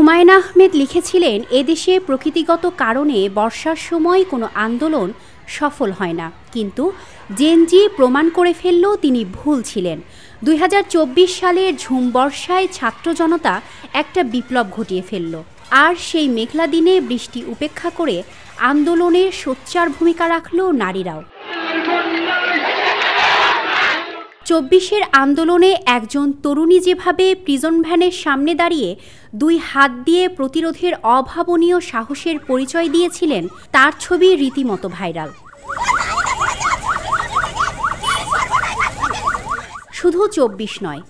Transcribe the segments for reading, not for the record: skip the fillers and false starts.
হুমায়ুন আহমেদ লিখেছিলেন, এদেশে প্রকৃতিগত কারণে বর্ষার সময় কোনো আন্দোলন সফল হয় না, কিন্তু জেনজি প্রমাণ করে ফেলল তিনি ভুল ছিলেন। 2024 সালের ঝুম বর্ষায় ছাত্র জনতা একটা বিপ্লব ঘটিয়ে ফেলল, আর সেই মেঘলা দিনে বৃষ্টি উপেক্ষা করে আন্দোলনের সোচ্চার ভূমিকা রাখল নারীরাও। 24-এর আন্দোলনে একজন তরুণী যেভাবে প্রিজন ভ্যানের সামনে দাঁড়িয়ে 2 হাত দিয়ে প্রতিরোধের অভাবনীয় সাহসের পরিচয় দিয়েছিলেন, তার ছবি রীতিমতো ভাইরাল। শুধু 24 নয়,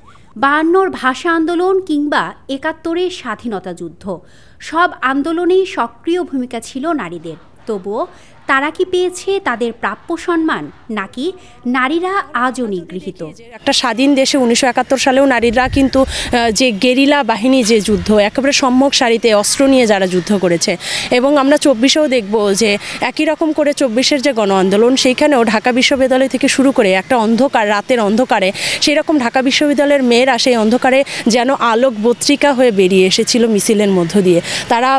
52-র ভাষা আন্দোলন কিংবা 71-এর স্বাধীনতা যুদ্ধ, সব আন্দোলনেই সক্রিয় ভূমিকা ছিল নারীদের। তবুও তারা কি পেয়েছে তাদের প্রাপ্য সম্মান, নাকি নারীরা আজও নিগৃহীত? একটা স্বাধীন দেশে 1971 সালেও নারীরা কিন্তু যে গেরিলা বাহিনী, যে যুদ্ধ একেবারে সম্মুখ সারিতে অস্ত্র নিয়ে যারা যুদ্ধ করেছে, এবং আমরা 24-এও দেখব যে একই রকম করে 24-এর যে গণ আন্দোলন, সেইখানেও ঢাকা বিশ্ববিদ্যালয় থেকে শুরু করে একটা অন্ধকার রাতের অন্ধকারে সেই রকম ঢাকা বিশ্ববিদ্যালয়ের মেয়েরা সেই অন্ধকারে যেন আলোক পত্রিকা হয়ে বেরিয়ে এসেছিল মিছিলের মধ্য দিয়ে। তারা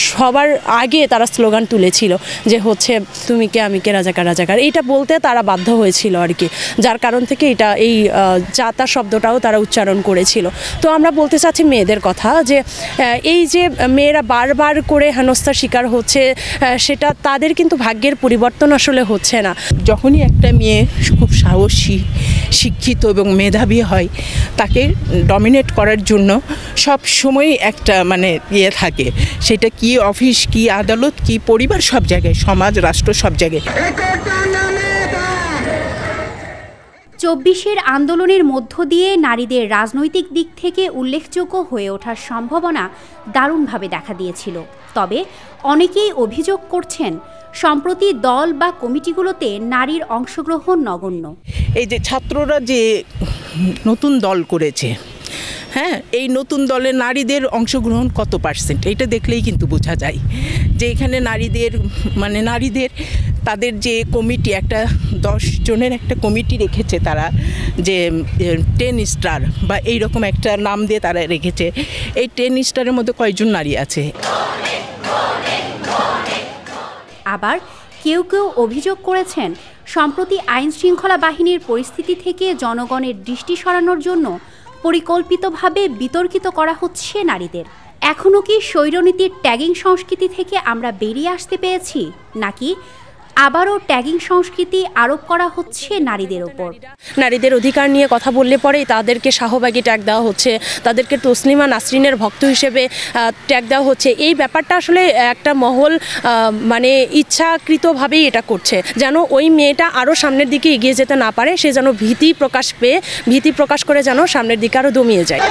সবার আগে তারা স্লোগান তুলেছিল যে হচ্ছে তুমি কে আমি কে রাজাকার রাজাকার, এইটা বলতে তারা বাধ্য হয়েছিল আর কি, যার কারণ থেকে এই জাতা শব্দটাও তারা উচ্চারণ করেছিল। তো আমরা বলতে চাচ্ছি মেয়েদের কথা, যে এই যে মেয়েরা বারবার করে হেনস্থার শিকার হচ্ছে, সেটা তাদের কিন্তু ভাগ্যের পরিবর্তন আসলে হচ্ছে না। যখনই একটা মেয়ে খুব সাহসী, শিক্ষিত এবং মেধাবী হয়, তাকে ডমিনেট করার জন্য সব সময় একটা ইয়ে থাকে, সেটা কি অফিস, কি আদালত, কি পরিবার, সব জায়গায়, সমাজ, রাষ্ট্র, সব জায়গায়। 24-এর আন্দোলনের মধ্য দিয়ে নারীদের রাজনৈতিক দিক থেকে উল্লেখযোগ্য হয়ে ওঠার সম্ভাবনা দারুণভাবে দেখা দিয়েছিল। তবে অনেকেই অভিযোগ করছেন, সম্প্রতি দল বা কমিটিগুলোতে নারীর অংশগ্রহণ নগণ্য। এই যে ছাত্ররা যে নতুন দল করেছে, হ্যাঁ, এই নতুন দলে নারীদের অংশগ্রহণ কত %, এটা দেখলেই কিন্তু বোঝা যায় যে এখানে নারীদের তাদের যে কমিটি, একটা 10 জনের একটা কমিটি রেখেছে তারা, যে 10 স্টার বা এইরকম একটা নাম দিয়ে তারা রেখেছে। এই 10 স্টারের মধ্যে কয়জন নারী আছে? আবার কেউ কেউ অভিযোগ করেছেন, সম্প্রতি আইন শৃঙ্খলা বাহিনীর পরিস্থিতি থেকে জনগণের দৃষ্টি সরানোর জন্য পরিকল্পিতভাবে বিতর্কিত করা হচ্ছে নারীদের। এখনও কি স্বৈরনীতির ট্যাগিং সংস্কৃতি থেকে আমরা বেরিয়ে আসতে পেরেছি, নাকি আবারও ট্যাগিং সংস্কৃতি আরোপ করা হচ্ছে নারীদের ওপর? নারীদের অধিকার নিয়ে কথা বললে পরেই তাদেরকে শাহবাগী ট্যাগ দেওয়া হচ্ছে, তাদেরকে তসলিমা নাসরিনের ভক্ত হিসেবে ট্যাগ দেওয়া হচ্ছে। এই ব্যাপারটা আসলে একটা মহল ইচ্ছাকৃতভাবেই এটা করছে, যেন ওই মেয়েটা আরও সামনের দিকে এগিয়ে যেতে না পারে, সে যেন ভীতি প্রকাশ করে যেন সামনের দিকে আরও দমিয়ে যায়।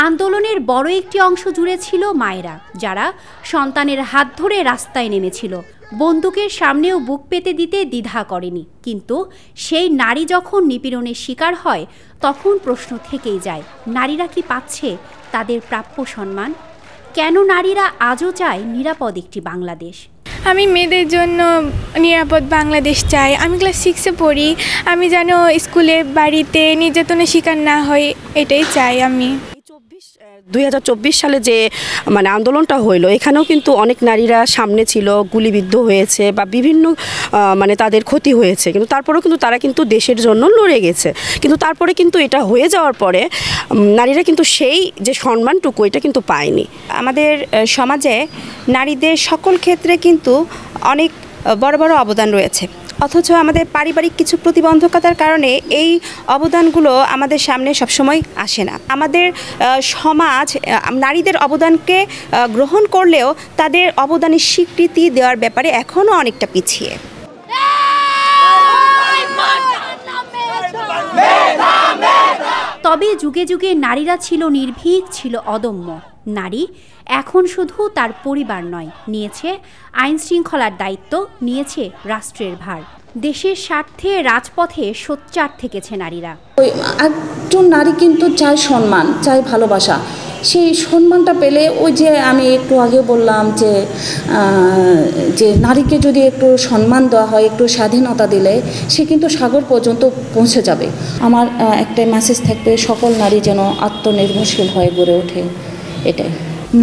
আন্দোলনের বড় একটি অংশ জুড়ে ছিল মায়েরা, যারা সন্তানের হাত ধরে রাস্তায় নেমেছিল, বন্দুকের সামনেও বুক পেতে দিতে দ্বিধা করেনি। কিন্তু সেই নারী যখন নিপীড়নের শিকার হয়, তখন প্রশ্ন থেকেই যায়, নারীরা কি পাচ্ছে তাদের প্রাপ্য সম্মান? কেন নারীরা আজও চায় নিরাপদ একটি বাংলাদেশ? আমি মেয়েদের জন্য নিরাপদ বাংলাদেশ চাই। আমি ক্লাস 6-এ পড়ি, আমি যেন স্কুলে বাড়িতে নির্যাতনের শিকার না হই, এটাই চাই আমি। 2024 সালে যে আন্দোলনটা হইলো, এখানেও কিন্তু অনেক নারীরা সামনে ছিল, গুলিবিদ্ধ হয়েছে বা বিভিন্ন তাদের ক্ষতি হয়েছে, কিন্তু তারপরেও কিন্তু তারা কিন্তু দেশের জন্য লড়ে গেছে। কিন্তু তারপরে কিন্তু এটা হয়ে যাওয়ার পরে নারীরা কিন্তু সেই যে সম্মানটুকু, এটা কিন্তু পায়নি। আমাদের সমাজে নারীদের সকল ক্ষেত্রে কিন্তু অনেক বড় বড় অবদান রয়েছে, অথচ আমাদের পারিবারিক কিছু প্রতিবন্ধকতার কারণে এই অবদানগুলো আমাদের সামনে সবসময় আসে না। আমাদের সমাজ নারীদের অবদানকে গ্রহণ করলেও তাদের অবদানের স্বীকৃতি দেওয়ার ব্যাপারে এখনও অনেকটা পিছিয়ে। তবে যুগে যুগে নারীরা ছিল নির্ভীক, ছিল অদম্য। নারী এখন শুধু তার পরিবার নয়, নিয়েছে আইন শৃঙ্খলার দায়িত্ব, নিয়েছে রাষ্ট্রের ভার। দেশের স্বার্থে রাজপথে সোচ্চার থেকেছে নারীরা। একজন নারী কিন্তু চায় সম্মান, চায় ভালোবাসা, সেই সম্মানটা পেলে ওই যে আমি একটু আগে বললাম যে নারীকে যদি একটু সম্মান দেওয়া হয়, একটু স্বাধীনতা দিলে সে কিন্তু সাগর পর্যন্ত পৌঁছে যাবে। আমার একটাই মেসেজ থাকবে, সকল নারী যেন আত্মনির্ভরশীল হয়ে গড়ে ওঠে, এটাই।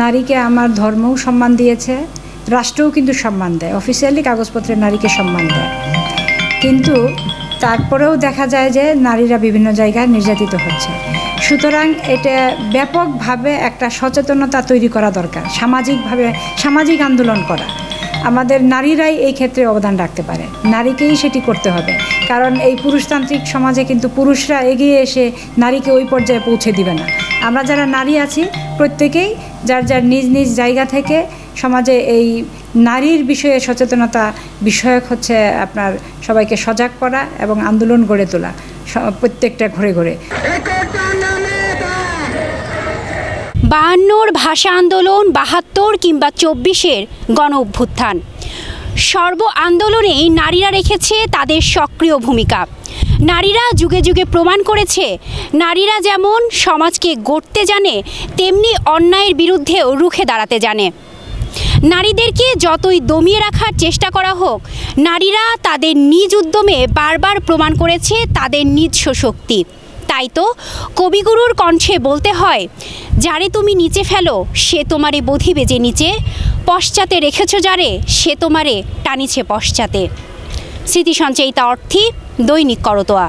নারীকে আমার ধর্মও সম্মান দিয়েছে, রাষ্ট্রও কিন্তু সম্মান দেয়, অফিসিয়ালি কাগজপত্রে নারীকে সম্মান দেয়, কিন্তু তারপরেও দেখা যায় যে নারীরা বিভিন্ন জায়গায় নির্যাতিত হচ্ছে। সুতরাং এটা ব্যাপকভাবে একটা সচেতনতা তৈরি করা দরকার, সামাজিক আন্দোলন করা। আমাদের নারীরাই এই ক্ষেত্রে অবদান রাখতে পারে, নারীকেই সেটি করতে হবে। কারণ এই পুরুষতান্ত্রিক সমাজে কিন্তু পুরুষরা এগিয়ে এসে নারীকে ওই পর্যায়ে পৌঁছে দিবে না। আমরা যারা নারী আছি প্রত্যেকেই যার যার নিজ নিজ জায়গা থেকে সমাজে এই নারীর বিষয়ে সচেতনতা বিষয়ক হচ্ছে আপনার সবাইকে সজাগ করা এবং আন্দোলন গড়ে তোলা প্রত্যেকটা ঘরে ঘরে। 52 ভাষা আন্দোলন, 72 কিংবা 24 গণ অভ্যুত্থান, সর্ব আন্দোলনেই নারীরা রেখেছে তাদের সক্রিয় ভূমিকা। নারীরা যুগে যুগে প্রমাণ করেছে নারীরা যেমন সমাজকে গড়তে জানে, তেমনি অন্যায়ের বিরুদ্ধেও রুখে দাঁড়াতে জানে। নারীদেরকে যতই দমিয়ে রাখার চেষ্টা করা হোক, নারীরা তাদের নিজ উদ্যমে বারবার প্রমাণ করেছে তাদের নিজস্ব শক্তি। তাই তো কবিগুরুর কণ্ঠে বলতে হয়, যারে তুমি নিচে ফেলো সে তোমারে বধিবে যে নিচে, পশ্চাতে রেখেছ যারে সে তোমারে টানিছে পশ্চাতে। স্মৃতি সঞ্চয়িতা অর্থী, দৈনিক করতোয়া।